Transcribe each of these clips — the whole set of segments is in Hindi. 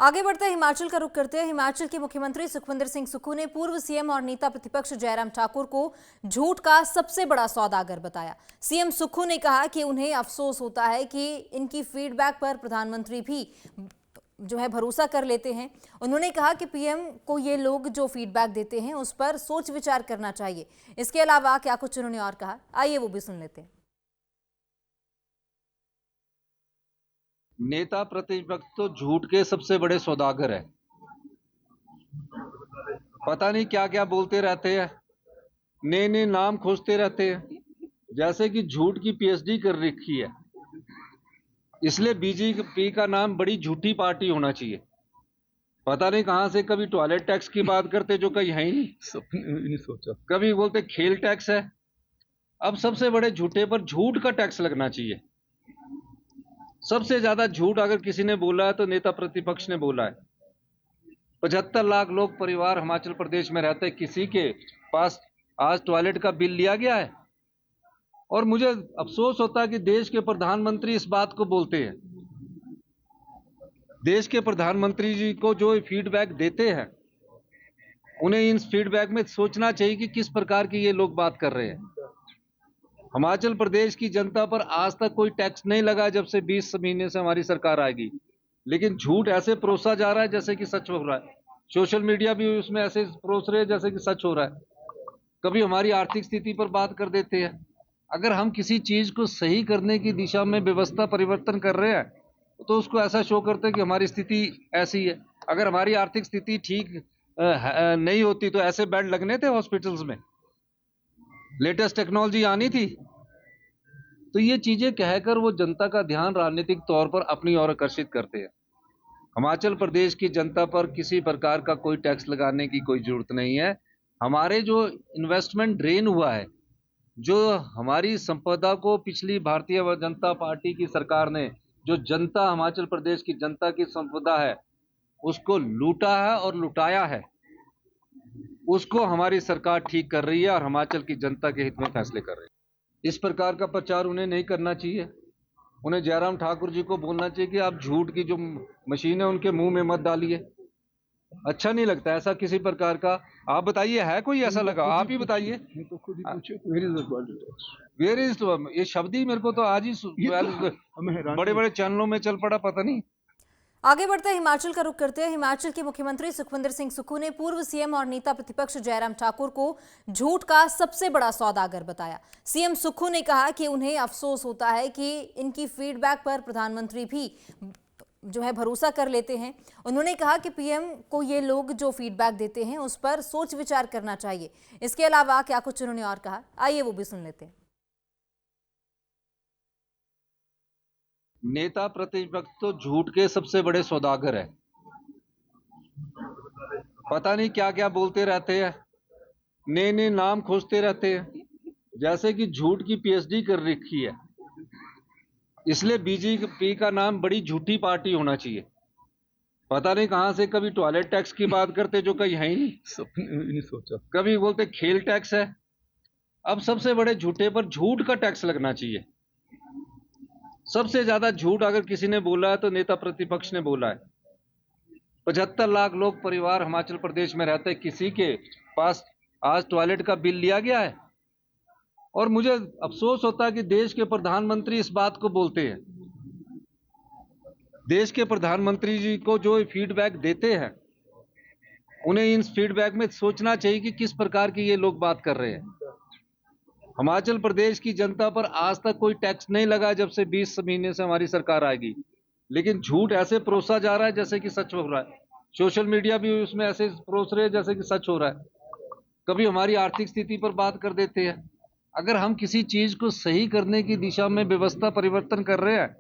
आगे बढ़ते हिमाचल का रुख करते हैं। हिमाचल के मुख्यमंत्री सुखविंदर सिंह सुक्खू ने पूर्व सीएम और नेता प्रतिपक्ष जयराम ठाकुर को झूठ का सबसे बड़ा सौदागर बताया। सीएम सुक्खू ने कहा कि उन्हें अफसोस होता है कि इनकी फीडबैक पर प्रधानमंत्री भी भरोसा कर लेते हैं। उन्होंने कहा कि पीएम को ये लोग जो फीडबैक देते हैं उस पर सोच विचार करना चाहिए। इसके अलावा क्या कुछ उन्होंने और कहा, आइए वो भी सुन लेते हैं। नेता प्रतिपक्ष तो झूठ के सबसे बड़े सौदागर है। पता नहीं क्या क्या बोलते रहते हैं, नए नए नाम खोजते रहते हैं, जैसे कि झूठ की पीएचडी कर रखी है। इसलिए बीजेपी का नाम बड़ी झूठी पार्टी होना चाहिए। पता नहीं कहां से कभी टॉयलेट टैक्स की बात करते जो कहीं है ही नहीं सोचा, कभी बोलते खेल टैक्स है। अब सबसे बड़े झूठे पर झूठ का टैक्स लगना चाहिए। सबसे ज्यादा झूठ अगर किसी ने बोला है तो नेता प्रतिपक्ष ने बोला है। 75 लाख लोग परिवार हिमाचल प्रदेश में रहते हैं, किसी के पास आज टॉयलेट का बिल लिया गया है? और मुझे अफसोस होता है कि देश के प्रधानमंत्री इस बात को बोलते हैं। देश के प्रधानमंत्री जी को जो फीडबैक देते हैं, उन्हें इन फीडबैक में सोचना चाहिए कि किस प्रकार की ये लोग बात कर रहे हैं। हिमाचल प्रदेश की जनता पर आज तक कोई टैक्स नहीं लगा जब से 20 महीने से हमारी सरकार आएगी, लेकिन झूठ ऐसे परोसा जा रहा है जैसे कि सच हो रहा है। सोशल मीडिया भी उसमें ऐसे परोस रहे हैं जैसे कि सच हो रहा है। कभी हमारी आर्थिक स्थिति पर बात कर देते हैं। अगर हम किसी चीज को सही करने की दिशा में व्यवस्था परिवर्तन कर रहे हैं तो उसको ऐसा शो करते हैं कि हमारी स्थिति ऐसी है। अगर हमारी आर्थिक स्थिति ठीक नहीं होती तो ऐसे बेड लगने थे हॉस्पिटल्स में, लेटेस्ट टेक्नोलॉजी आनी थी। तो ये चीजें कहकर वो जनता का ध्यान राजनीतिक तौर पर अपनी ओर आकर्षित करते हैं। हिमाचल प्रदेश की जनता पर किसी प्रकार का कोई टैक्स लगाने की कोई जरूरत नहीं है। हमारे जो इन्वेस्टमेंट ड्रेन हुआ है, जो हमारी संपदा को पिछली भारतीय जनता पार्टी की सरकार ने, जो जनता हिमाचल प्रदेश की जनता की संपदा है उसको लूटा है और लुटाया है, उसको हमारी सरकार ठीक कर रही है और हिमाचल की जनता के हित में फैसले कर रही है। इस प्रकार का प्रचार उन्हें नहीं करना चाहिए। उन्हें जयराम ठाकुर जी को बोलना चाहिए कि आप झूठ की जो मशीन है उनके मुंह में मत डालिए। अच्छा नहीं लगता ऐसा किसी प्रकार का। आप बताइए, है कोई ऐसा लगा? आप ही बताइए। तो खुद ही पूछो, वेयर इज ये शब्द ही मेरे को तो आज ही बड़े बड़े चैनलों में चल पड़ा, पता नहीं। आगे बढ़ते हिमाचल का रुख करते हैं। हिमाचल के मुख्यमंत्री सुखविंदर सिंह सुक्खू ने पूर्व सीएम और नेता प्रतिपक्ष जयराम ठाकुर को झूठ का सबसे बड़ा सौदागर बताया। सीएम सुक्खू ने कहा कि उन्हें अफसोस होता है कि इनकी फीडबैक पर प्रधानमंत्री भी भरोसा कर लेते हैं। उन्होंने कहा कि पीएम को ये लोग जो फीडबैक देते हैं उस पर सोच विचार करना चाहिए। इसके अलावा क्या कुछ उन्होंने और कहा, आइए वो भी सुन लेते हैं। नेता प्रतिपक्ष तो झूठ के सबसे बड़े सौदागर है। पता नहीं क्या क्या बोलते रहते हैं, नए नए नाम खोजते रहते हैं, जैसे कि झूठ की पीएचडी कर रखी है। इसलिए बीजेपी का नाम बड़ी झूठी पार्टी होना चाहिए। पता नहीं कहां से कभी टॉयलेट टैक्स की बात करते जो कहीं है ही नहीं सोचा, कभी बोलते खेल टैक्स है। अब सबसे बड़े झूठे पर झूठ का टैक्स लगना चाहिए। सबसे ज्यादा झूठ अगर किसी ने बोला है तो नेता प्रतिपक्ष ने बोला है। 75 लाख लोग परिवार हिमाचल प्रदेश में रहते हैं, किसी के पास आज टॉयलेट का बिल लिया गया है? और मुझे अफसोस होता है कि देश के प्रधानमंत्री इस बात को बोलते हैं। देश के प्रधानमंत्री जी को जो फीडबैक देते हैं, उन्हें इन फीडबैक में सोचना चाहिए कि किस प्रकार की ये लोग बात कर रहे हैं। हिमाचल प्रदेश की जनता पर आज तक कोई टैक्स नहीं लगा जब से 20 महीने से हमारी सरकार आएगी, लेकिन झूठ ऐसे परोसा जा रहा है जैसे कि सच हो रहा है। सोशल मीडिया भी उसमें ऐसे परोस रहे हैं जैसे कि सच हो रहा है। कभी हमारी आर्थिक स्थिति पर बात कर देते हैं। अगर हम किसी चीज को सही करने की दिशा में व्यवस्था परिवर्तन कर रहे हैं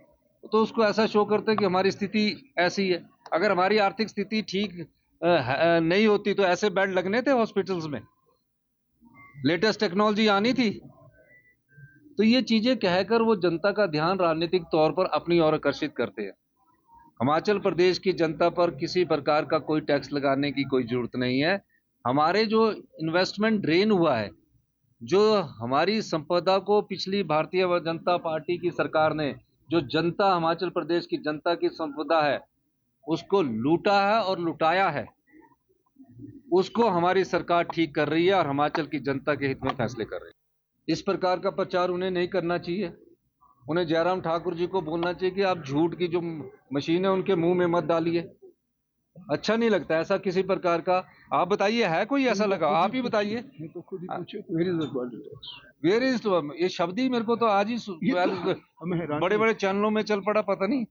तो उसको ऐसा शो करते हैं कि हमारी स्थिति ऐसी है। अगर हमारी आर्थिक स्थिति ठीक नहीं होती तो ऐसे बेड लगने थे हॉस्पिटल्स में, लेटेस्ट टेक्नोलॉजी आनी थी। तो ये चीजें कहकर वो जनता का ध्यान राजनीतिक तौर पर अपनी ओर आकर्षित करते हैं। हिमाचल प्रदेश की जनता पर किसी प्रकार का कोई टैक्स लगाने की कोई जरूरत नहीं है। हमारे जो इन्वेस्टमेंट ड्रेन हुआ है, जो हमारी संपदा को पिछली भारतीय जनता पार्टी की सरकार ने, जो जनता हिमाचल प्रदेश की जनता की संपदा है उसको लूटा है और लुटाया है, उसको हमारी सरकार ठीक कर रही है और हिमाचल की जनता के हित में फैसले कर रही है। इस प्रकार का प्रचार उन्हें नहीं करना चाहिए। उन्हें जयराम ठाकुर जी को बोलना चाहिए कि आप झूठ की जो मशीन है उनके मुंह में मत डालिए। अच्छा नहीं लगता ऐसा किसी प्रकार का। आप बताइए, है कोई ऐसा लगा? आप ही बताइए। तो खुद ही पूछे where is the world tax. Where is, ये शब्द ही मेरे को तो आज ही हमें हैरानी बड़े बड़े चैनलों में चल पड़ा, पता नहीं